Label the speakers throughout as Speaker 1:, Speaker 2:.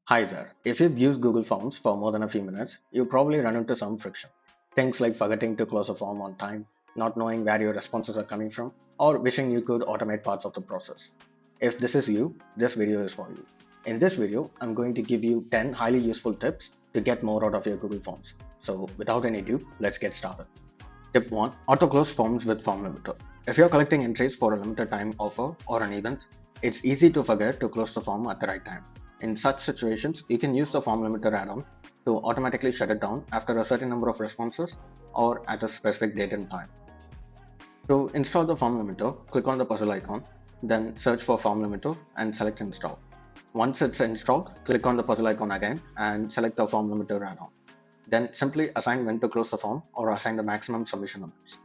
Speaker 1: Hi there. If you've used Google Forms for more than a few minutes, you probably run into some friction. Things like forgetting to close a form on time, not knowing where your responses are coming from, or wishing you could automate parts of the process. If this is you, this video is for you. In this video, I'm going to give you 10 highly useful tips to get more out of your Google Forms. So without any ado, let's get started. Tip 1. Auto close forms with FormLimiter. If you're collecting entries for a limited time offer or an event, it's easy to forget to close the form at the right time. In such situations, you can use the FormLimiter add-on to automatically shut it down after a certain number of responses or at a specific date and time. To install the FormLimiter, click on the puzzle icon, then search for FormLimiter and select Install. Once it's installed, click on the puzzle icon again and select the FormLimiter add-on. Then simply assign when to close the form or assign the maximum submission limits.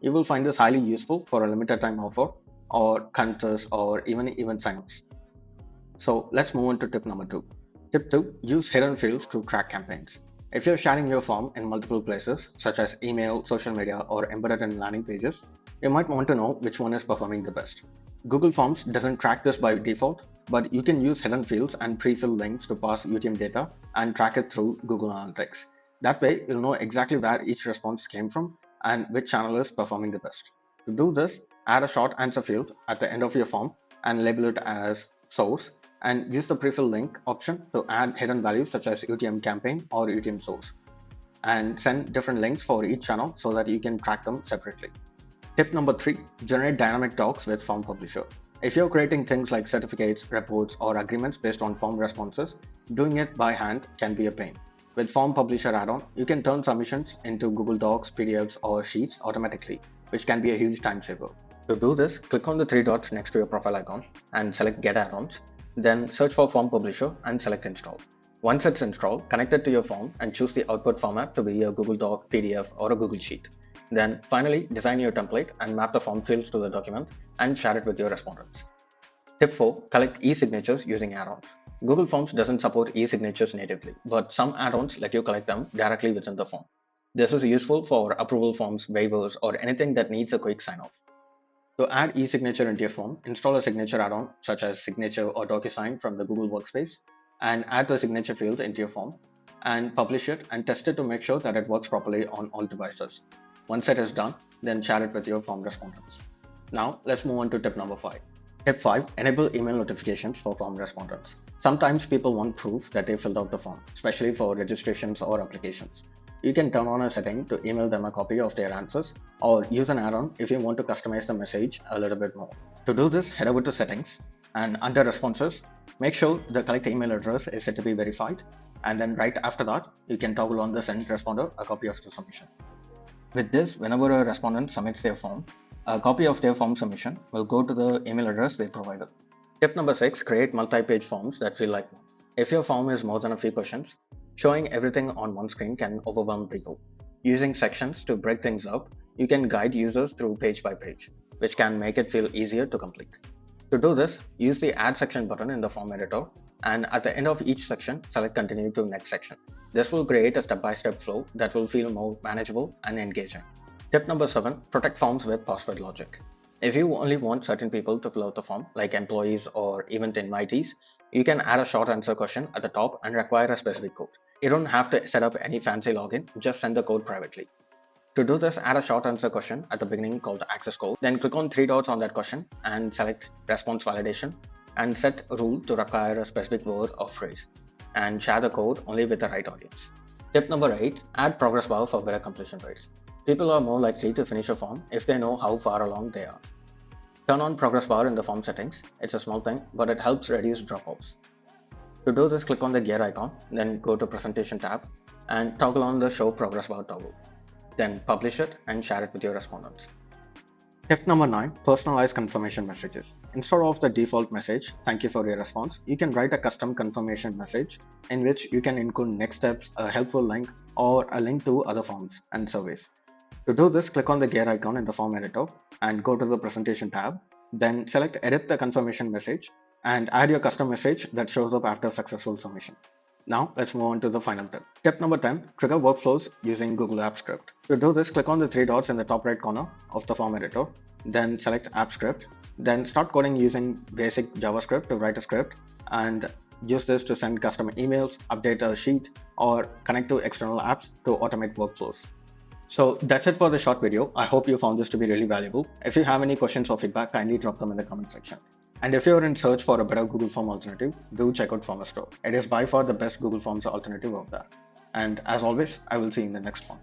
Speaker 1: You will find this highly useful for a limited time offer or contest or even event signups. So let's move on to tip number 2. Tip 2. Use hidden fields to track campaigns. If you're sharing your form in multiple places, such as email, social media, or embedded in landing pages, you might want to know which one is performing the best. Google Forms doesn't track this by default, but you can use hidden fields and pre-fill links to pass UTM data and track it through Google Analytics. That way, you'll know exactly where each response came from and which channel is performing the best. To do this, add a short answer field at the end of your form and label it as source, and use the pre-fill link option to add hidden values such as UTM campaign or UTM source, and send different links for each channel so that you can track them separately. Tip number 3. Generate dynamic docs with Form Publisher. If you're creating things like certificates, reports, or agreements based on form responses, doing it by hand can be a pain. With Form Publisher add-on, you can turn submissions into Google Docs, PDFs, or Sheets automatically, which can be a huge time saver. To do this, click on the three dots next to your profile icon and select Get Add-ons. Then search for Form Publisher and select Install. Once it's installed, connect it to your form and choose the output format to be a Google Doc, PDF, or a Google Sheet. Then finally, design your template and map the form fields to the document and share it with your respondents. Tip 4. Collect e-signatures using add-ons. Google Forms doesn't support e-signatures natively, but some add-ons let you collect them directly within the form. This is useful for approval forms, waivers, or anything that needs a quick sign-off. To add e-signature into your form, install a signature add-on such as Signature or DocuSign from the Google Workspace and add the signature field into your form and publish it and test it to make sure that it works properly on all devices. Once it is done, then share it with your form respondents. Now, let's move on to tip number 5. Tip 5. Enable email notifications for form respondents. Sometimes people want proof that they filled out the form, especially for registrations or applications. You can turn on a setting to email them a copy of their answers or use an add-on if you want to customize the message a little bit more. To do this, head over to Settings and under Responses, make sure the collect email address is set to be verified, and then right after that, you can toggle on the Send Responder a copy of the submission. With this, whenever a respondent submits their form, a copy of their form submission will go to the email address they provided. Tip number 6. Create multi-page forms that feel like one. If your form is more than a few questions, showing everything on one screen can overwhelm people. Using sections to break things up, you can guide users through page by page, which can make it feel easier to complete. To do this, use the Add Section button in the form editor, and at the end of each section, select Continue to Next Section. This will create a step-by-step flow that will feel more manageable and engaging. Tip number 7. Protect forms with password logic. If you only want certain people to fill out the form, like employees or event invitees, you can add a short answer question at the top and require a specific code. You don't have to set up any fancy login, just send the code privately. To do this, add a short answer question at the beginning called access code. Then click on three dots on that question and select response validation and set a rule to require a specific word or phrase and share the code only with the right audience. Tip number 8. Add progress bar for better completion rates. People are more likely to finish a form if they know how far along they are. Turn on progress bar in the form settings. It's a small thing, but it helps reduce dropouts. To do this, click on the gear icon, then go to Presentation tab and toggle on the Show Progress Bar toggle. Then publish it and share it with your respondents. Tip number 9. Personalize confirmation messages. Instead of the default message, "Thank you for your response," you can write a custom confirmation message in which you can include next steps, a helpful link, or a link to other forms and surveys. To do this, click on the gear icon in the form editor and go to the Presentation tab. Then select Edit the confirmation message and add your custom message that shows up after successful submission. Now let's move on to the final tip. Tip number 10. Trigger workflows using Google Apps Script. To do this, click on the three dots in the top right corner of the form editor, then select App Script, then start coding using basic JavaScript to write a script, and use this to send custom emails, update a sheet, or connect to external apps to automate workflows. So that's it for the short video. I hope you found this to be really valuable. If you have any questions or feedback, kindly drop them in the comment section. And if you're in search for a better Google Form alternative, do check out Form Store. It is by far the best Google Forms alternative out there. And as always, I will see you in the next one.